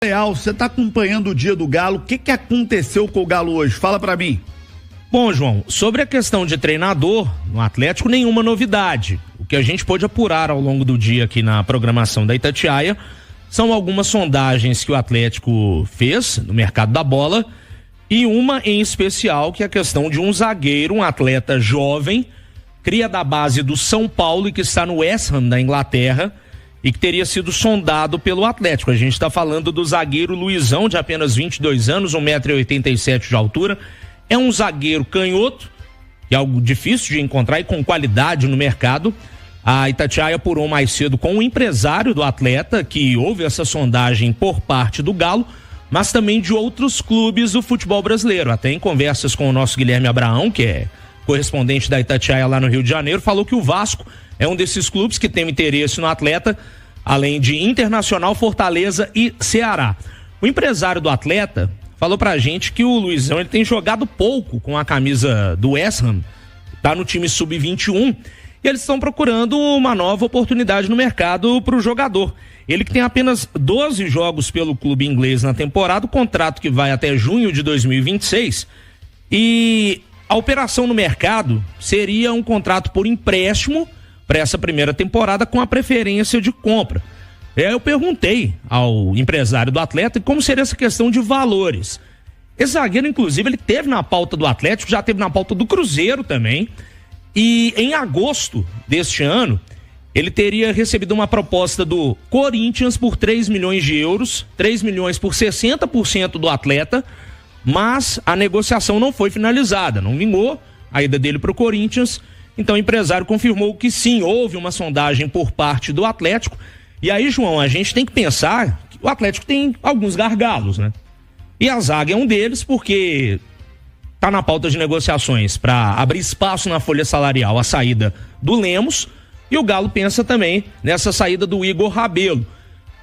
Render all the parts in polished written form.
Leal, você está acompanhando o dia do Galo, o que aconteceu com o Galo hoje? Fala para mim. Bom, João, sobre a questão de treinador, no Atlético nenhuma novidade. O que a gente pôde apurar ao longo do dia aqui na programação da Itatiaia são algumas sondagens que o Atlético fez no mercado da bola e uma em especial que é a questão de um zagueiro, um atleta jovem, cria da base do São Paulo e que está no West Ham da Inglaterra e que teria sido sondado pelo Atlético. A gente está falando do zagueiro Luizão, de apenas 22 anos, 1,87 m de altura. É um zagueiro canhoto, que é algo difícil de encontrar e com qualidade no mercado. A Itatiaia apurou mais cedo com o empresário do atleta, que houve essa sondagem por parte do Galo, mas também de outros clubes do futebol brasileiro. Até em conversas com o nosso Guilherme Abraão, que é correspondente da Itatiaia lá no Rio de Janeiro, falou que o Vasco é um desses clubes que tem interesse no atleta, além de Internacional, Fortaleza e Ceará. O empresário do atleta falou pra gente que o Luizão ele tem jogado pouco com a camisa do West Ham, tá no time sub-21, e eles estão procurando uma nova oportunidade no mercado pro jogador. Ele que tem apenas 12 jogos pelo clube inglês na temporada, o contrato que vai até junho de 2026, e a operação no mercado seria um contrato por empréstimo para essa primeira temporada com a preferência de compra. Eu perguntei ao empresário do atleta como seria essa questão de valores. Esse zagueiro, inclusive, ele teve na pauta do Atlético, já teve na pauta do Cruzeiro também, e em agosto deste ano, ele teria recebido uma proposta do Corinthians por 3 milhões de euros, 3 milhões por 60% do atleta, mas a negociação não foi finalizada, não vingou a ida dele para o Corinthians. Então o empresário confirmou que sim, houve uma sondagem por parte do Atlético. E aí, João, a gente tem que pensar que o Atlético tem alguns gargalos, né? E a zaga é um deles, porque tá na pauta de negociações para abrir espaço na folha salarial a saída do Lemos, e o Galo pensa também nessa saída do Igor Rabelo.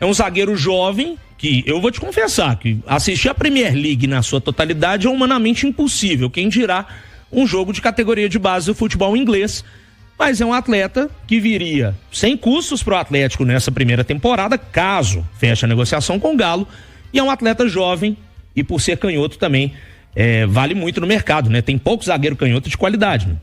É um zagueiro jovem que, eu vou te confessar, que assistir a Premier League na sua totalidade é humanamente impossível, quem dirá um jogo de categoria de base do futebol inglês, mas é um atleta que viria sem custos para o Atlético nessa primeira temporada, caso feche a negociação com o Galo, e é um atleta jovem e por ser canhoto também vale muito no mercado, né? Tem pouco zagueiro canhoto de qualidade, né?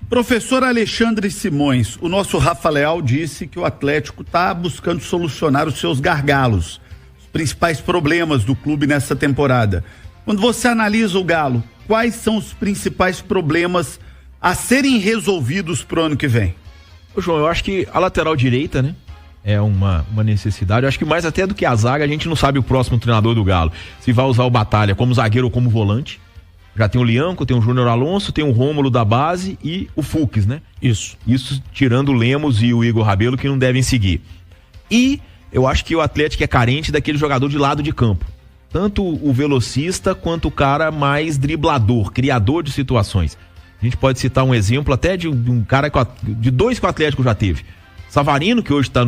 Professor Alexandre Simões, o nosso Rafa Leal disse que o Atlético está buscando solucionar os seus gargalos, os principais problemas do clube nessa temporada. Quando você analisa o Galo, quais são os principais problemas a serem resolvidos pro ano que vem? Ô João, eu acho que a lateral direita, né, é uma necessidade. Eu acho que mais até do que a zaga, a gente não sabe o próximo treinador do Galo, se vai usar o Batalha como zagueiro ou como volante. Já tem o Lianco, tem o Júnior Alonso, tem o Rômulo da base e o Fux, né? Isso tirando o Lemos e o Igor Rabelo, que não devem seguir. E eu acho que o Atlético é carente daquele jogador de lado de campo. Tanto o velocista quanto o cara mais driblador, criador de situações. A gente pode citar um exemplo até de um cara de dois que o Atlético já teve. Savarino, que hoje está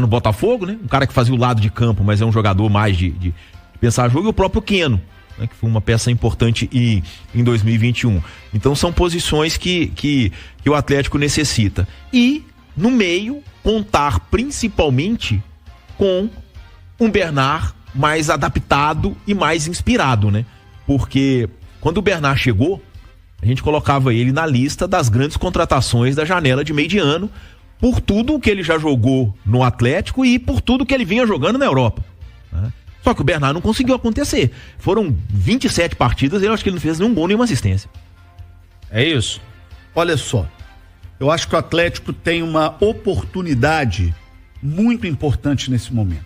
no Botafogo, né? Um cara que fazia o lado de campo, mas é um jogador mais de pensar jogo, e o próprio Keno, né? Que foi uma peça importante em 2021. Então são posições que o Atlético necessita. E, no meio, contar principalmente com um Bernard mais adaptado e mais inspirado, né? Porque quando o Bernard chegou, a gente colocava ele na lista das grandes contratações da janela de meio de ano, por tudo que ele já jogou no Atlético e por tudo que ele vinha jogando na Europa, né? Só que o Bernard não conseguiu acontecer. Foram 27 partidas e eu acho que ele não fez nenhum gol, nenhuma assistência. É isso. Olha só, eu acho que o Atlético tem uma oportunidade muito importante nesse momento.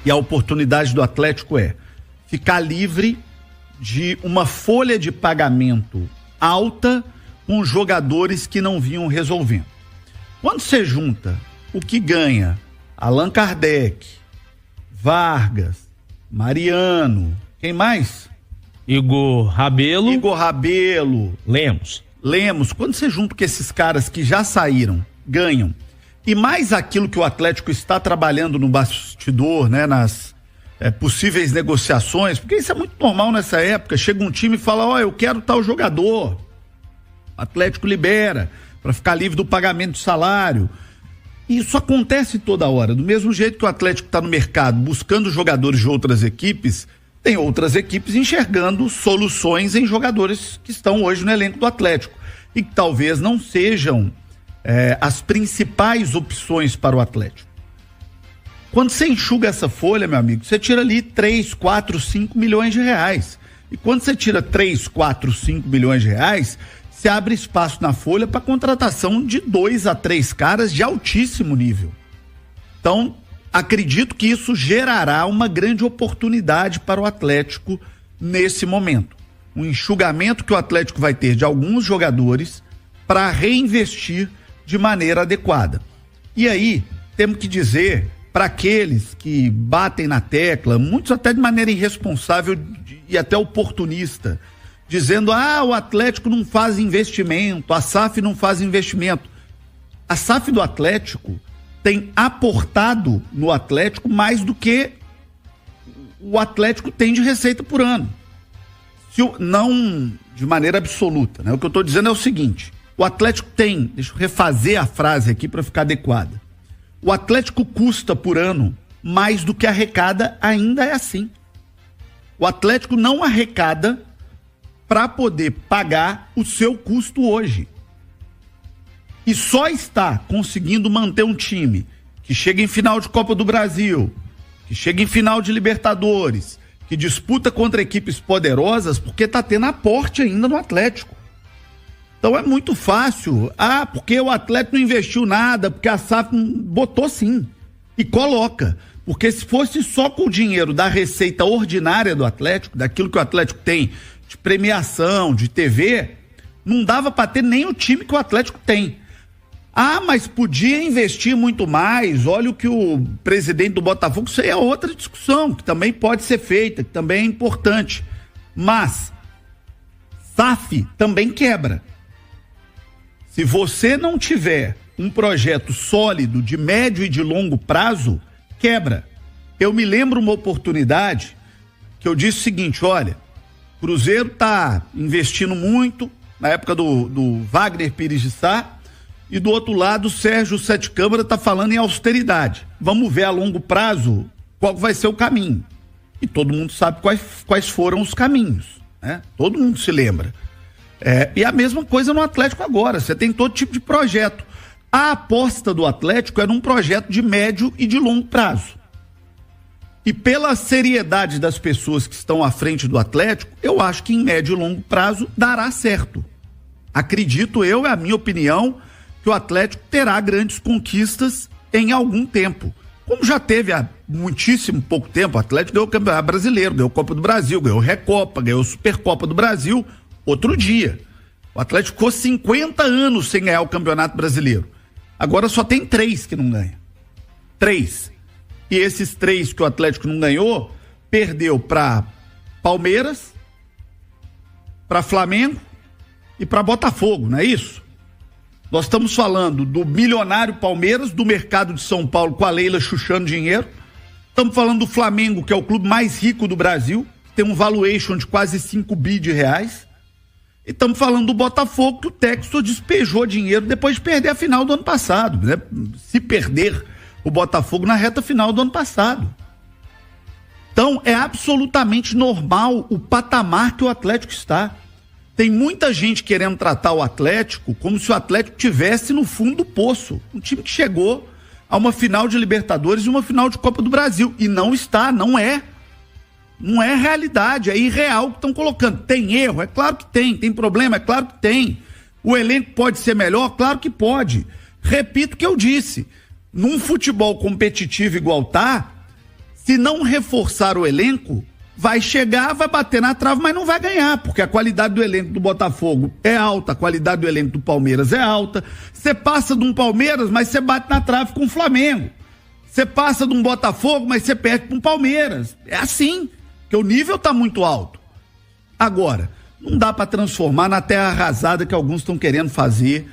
E a oportunidade do Atlético é ficar livre de uma folha de pagamento alta com jogadores que não vinham resolvendo. Quando você junta o que ganha Allan Kardec, Vargas, Mariano, quem mais? Igor Rabelo, Lemos, quando você junta com esses caras que já saíram, ganham, e mais aquilo que o Atlético está trabalhando no bastidor, né, nas possíveis negociações, porque isso é muito normal nessa época. Chega um time e fala, eu quero tal jogador, o Atlético libera para ficar livre do pagamento do salário. Isso acontece toda hora. Do mesmo jeito que o Atlético está no mercado buscando jogadores de outras equipes, tem outras equipes enxergando soluções em jogadores que estão hoje no elenco do Atlético e que talvez não sejam as principais opções para o Atlético. Quando você enxuga essa folha, meu amigo, você tira ali 3, 4, 5 milhões de reais. E quando você tira 3, 4, 5 milhões de reais, você abre espaço na folha para contratação de 2 a 3 caras de altíssimo nível. Então, acredito que isso gerará uma grande oportunidade para o Atlético nesse momento. Um enxugamento que o Atlético vai ter de alguns jogadores para reinvestir de maneira adequada. E aí, temos que dizer para aqueles que batem na tecla, muitos até de maneira irresponsável e até oportunista, dizendo, o Atlético não faz investimento, a SAF não faz investimento. A SAF do Atlético tem aportado no Atlético mais do que o Atlético tem de receita por ano. Não de maneira absoluta, né? O que eu estou dizendo é o seguinte, o Atlético tem, deixa eu refazer a frase aqui para ficar adequada, o Atlético custa por ano mais do que arrecada, ainda é assim. O Atlético não arrecada para poder pagar o seu custo hoje. E só está conseguindo manter um time que chega em final de Copa do Brasil, que chega em final de Libertadores, que disputa contra equipes poderosas, porque está tendo aporte ainda no Atlético. Então é muito fácil, porque o Atlético não investiu nada, porque a SAF botou sim, e coloca, porque se fosse só com o dinheiro da receita ordinária do Atlético, daquilo que o Atlético tem de premiação, de TV, não dava para ter nem o time que o Atlético tem. Mas podia investir muito mais, olha o que o presidente do Botafogo, isso aí é outra discussão, que também pode ser feita, que também é importante, mas SAF também quebra. Se você não tiver um projeto sólido de médio e de longo prazo, quebra. Eu me lembro uma oportunidade que eu disse o seguinte, olha, Cruzeiro está investindo muito, na época do Wagner Pires de Sá, e do outro lado o Sérgio Sete Câmara está falando em austeridade. Vamos ver a longo prazo qual vai ser o caminho. E todo mundo sabe quais foram os caminhos, né? Todo mundo se lembra. E a mesma coisa no Atlético agora, você tem todo tipo de projeto. A aposta do Atlético é num projeto de médio e de longo prazo. E pela seriedade das pessoas que estão à frente do Atlético, eu acho que em médio e longo prazo dará certo. Acredito eu, é a minha opinião, que o Atlético terá grandes conquistas em algum tempo. Como já teve há muitíssimo pouco tempo, o Atlético ganhou o Campeonato Brasileiro, ganhou a Copa do Brasil, ganhou a Recopa, ganhou a Supercopa do Brasil, outro dia. O Atlético ficou 50 anos sem ganhar o Campeonato Brasileiro. Agora só tem 3 que não ganha. 3. E esses 3 que o Atlético não ganhou, perdeu para Palmeiras, para Flamengo e para Botafogo, não é isso? Nós estamos falando do milionário Palmeiras, do mercado de São Paulo com a Leila chuchando dinheiro. Estamos falando do Flamengo, que é o clube mais rico do Brasil, tem um valuation de quase 5 bi de reais. E estamos falando do Botafogo, que o Textor despejou dinheiro depois de perder a final do ano passado, né? Se perder o Botafogo na reta final do ano passado. Então é absolutamente normal o patamar que o Atlético está. Tem muita gente querendo tratar o Atlético como se o Atlético tivesse no fundo do poço. Um time que chegou a uma final de Libertadores e uma final de Copa do Brasil. E não está, não é. Não é realidade, é irreal que estão colocando. Tem erro? É claro que tem. Tem problema? É claro que tem. O elenco pode ser melhor? Claro que pode. Repito o que eu disse. Num futebol competitivo igual tá, se não reforçar o elenco, vai chegar, vai bater na trave, mas não vai ganhar, porque a qualidade do elenco do Botafogo é alta, a qualidade do elenco do Palmeiras é alta. Você passa de um Palmeiras, mas você bate na trave com o Flamengo. Você passa de um Botafogo, mas você perde com o Palmeiras. É assim. Porque o nível está muito alto. Agora, não dá para transformar na terra arrasada que alguns estão querendo fazer,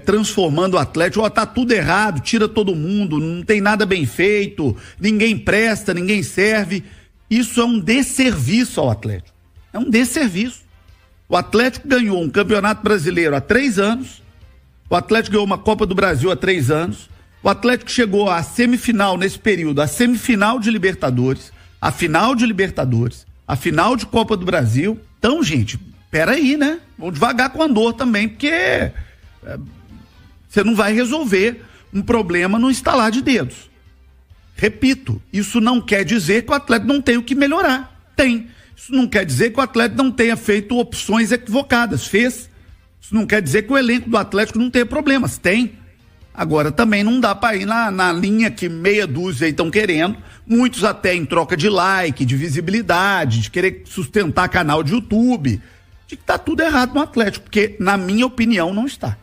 transformando o Atlético. Tá tudo errado, tira todo mundo, não tem nada bem feito, ninguém presta, ninguém serve. Isso é um desserviço ao Atlético. É um desserviço. O Atlético ganhou um Campeonato Brasileiro há 3 anos, o Atlético ganhou uma Copa do Brasil há 3 anos, O Atlético chegou à semifinal nesse período, a semifinal de Libertadores, a final de Libertadores, a final de Copa do Brasil. Então, gente, peraí, né? Vamos devagar com o Andor também, porque você não vai resolver um problema no estalar de dedos. Repito, isso não quer dizer que o Atlético não tem o que melhorar. Tem. Isso não quer dizer que o Atlético não tenha feito opções equivocadas. Fez. Isso não quer dizer que o elenco do Atlético não tenha problemas. Tem. Agora, também não dá para ir na linha que meia dúzia aí estão querendo, muitos até em troca de like, de visibilidade, de querer sustentar canal de YouTube, de que tá tudo errado no Atlético, porque, na minha opinião, não está.